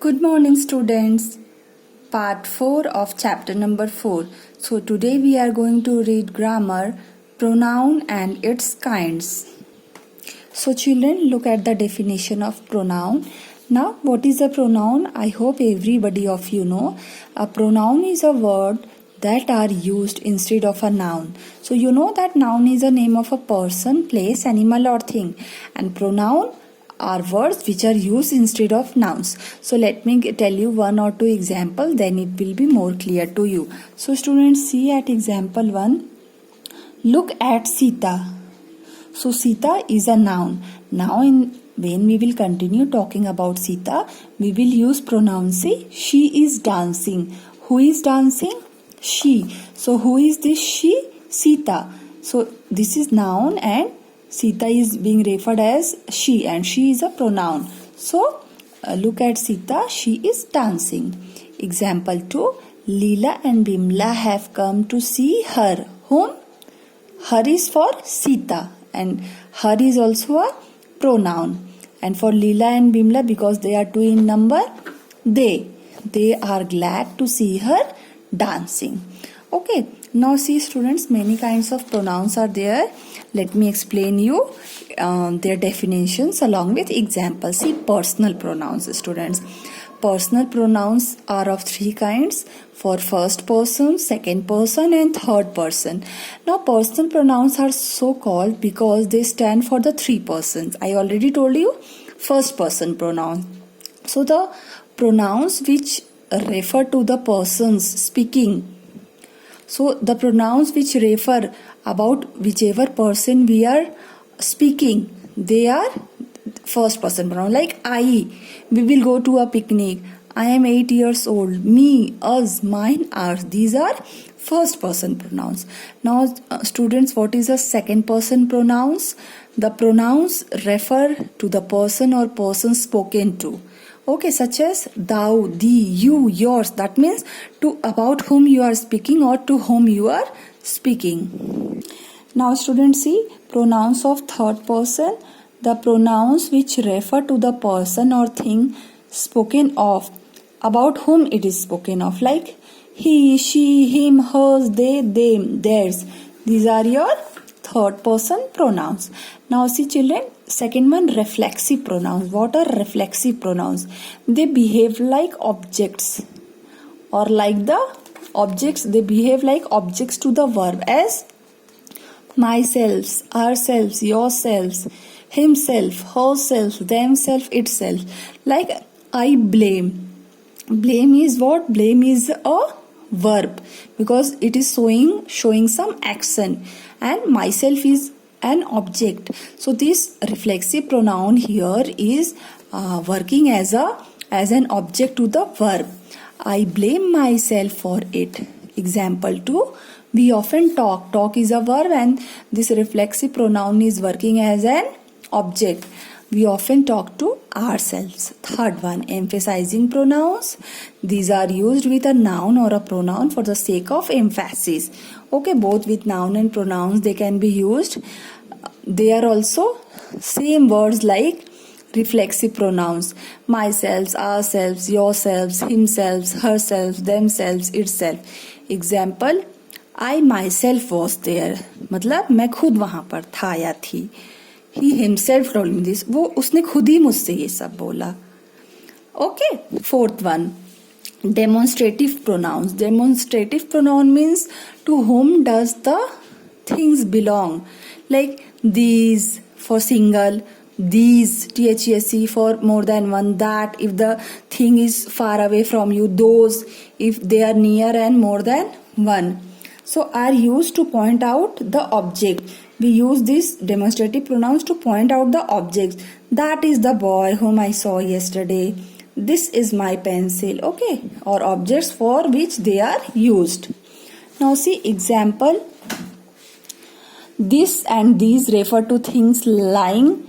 Good morning, students. Part 4 of chapter number 4. So, today we are going to read grammar, pronoun and its kinds. So, children, look at the definition of pronoun. Now, what is a pronoun? I hope everybody of you know. A pronoun is a word that are used instead of a noun. So, you know that noun is a name of a person, place, animal or thing. And pronoun are words which are used instead of nouns. So let me tell you one or two examples, then it will be more clear to you. So students, see at example 1. Look at Sita. So Sita is a noun. Now when we will continue talking about Sita, we will use pronoun. See, she is dancing. Who is dancing? She. So who is this she? Sita. So this is noun and Sita is being referred as she, and she is a pronoun. So, look at Sita, she is dancing. Example 2, Leela and Bimla have come to see her. Whom? Her is for Sita, and her is also a pronoun. And for Leela and Bimla, because they are two in number, they are glad to see her dancing. Okay, now see students, many kinds of pronouns are there. Let me explain you their definitions along with examples. See, personal pronouns, students. Personal pronouns are of three kinds: for first person, second person and third person. Now personal pronouns are so called because they stand for the three persons. I already told you, first person pronoun. So the pronouns which refer to the persons speaking. So the pronouns which refer about whichever person we are speaking, they are first person pronoun. Like I, we will go to a picnic. I am 8 years old. Me, us, mine, ours. These are first person pronouns. Now students, what is a second person pronouns? The pronouns refer to the person or person spoken to. Okay, such as thou, thee, you, yours. That means to about whom you are speaking or to whom you are speaking. Now students, see, pronouns of third person. The pronouns which refer to the person or thing spoken of, about whom it is spoken of, like he, she, him, hers, they, them, theirs. These are your third person pronouns. Now see children, second one, reflexive pronouns. What are reflexive pronouns? They behave like objects, or like the objects, they behave like objects to the verb, as myself, ourselves, yourselves, himself, herself, themself, itself. Like I blame. Blame is what? Blame is a verb because it is showing some action, and myself is an object. So this reflexive pronoun here is working as an object to the verb. I blame myself for it. Example 2, we often talk. Talk is a verb and this reflexive pronoun is working as an object. We often talk to ourselves. Third one, emphasizing pronouns. These are used with a noun or a pronoun for the sake of emphasis. Okay, both with noun and pronouns they can be used. They are also same words like reflexive pronouns. Myself, ourselves, yourselves, himself, herself, themselves, itself. Example, I myself was there. मतलब मैं खुद वहाँ पर था या थी. He himself told me this. वो उसने खुद ही मुझसे ये सब बोला. Okay, fourth one, demonstrative pronouns. Demonstrative pronoun means to whom does the things belong. Like these for single, these THESE for more than one, that if the thing is far away from you, those if they are near and more than one. So are used to point out the object. We use these demonstrative pronouns to point out the objects. That is the boy whom I saw yesterday. This is my pencil. Okay, or objects for which they are used. Now see example. This and these refer to things lying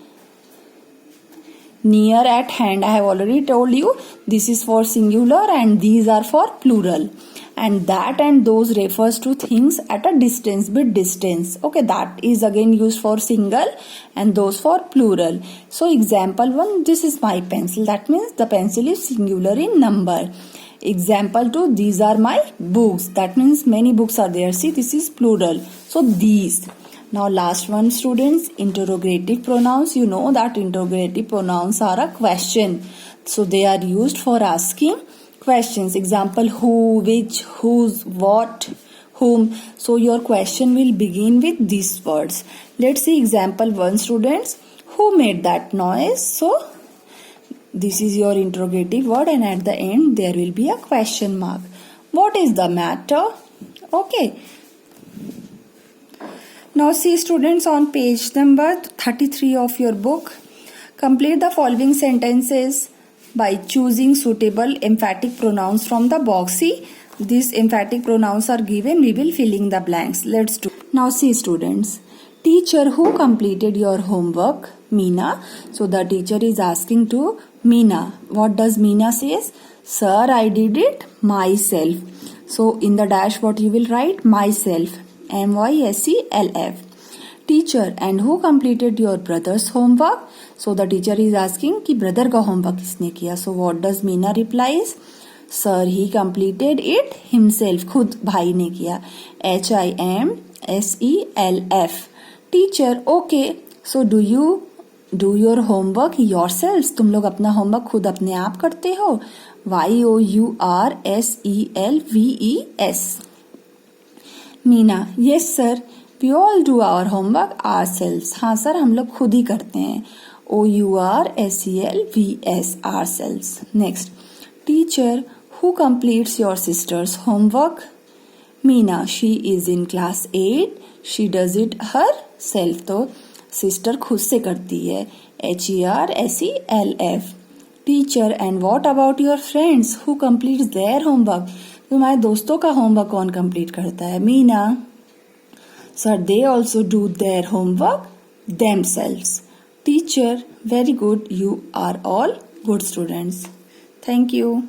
near, at hand. I have already told you this is for singular and these are for plural. And that and those refers to things at a distance, bit distance. Okay, that is again used for single and those for plural. So example 1, this is my pencil. That means the pencil is singular in number. Example 2, these are my books. That means many books are there. See, this is plural. So these. Now last one, students, interrogative pronouns. You know that interrogative pronouns are a question. So they are used for asking questions. Example, who, which, whose, what, whom. So your question will begin with these words. Let's see example 1, students. Who made that noise? So this is your interrogative word and at the end there will be a question mark. What is the matter? Okay. Now see students, on page number 33 of your book, complete the following sentences by choosing suitable emphatic pronouns from the box. See, these emphatic pronouns are given. We will fill in the blanks. Let's do. Now see students. Teacher, who completed your homework? Meena. So the teacher is asking to Meena. What does Meena says? Sir, I did it myself. So in the dash what you will write? Myself. MYSELF. Teacher, and who completed your brother's homework? So the teacher is asking कि brother का homework किसने किया? So what does Meena replies? Sir, he completed it himself. खुद भाई ने किया. HIMSELF. Teacher, okay. So do you do your homework yourselves? तुम लोग अपना homework खुद अपने आप करते हो? YOURSELVES. Meena, yes sir. We all do our homework ourselves. हाँ सर, हम लोग खुद ही करते हैं. OURSELVS, ourselves. Next. Teacher, who completes your sister's homework? Meena, she is in class 8. She does it herself. तो sister खुद से करती है. HERSELF. Teacher, and what about your friends? Who completes their homework? तुम्हारे दोस्तों का homework कौन complete करता है? Meena. Sir, they also do their homework themselves. Teacher, very good. You are all good students. Thank you.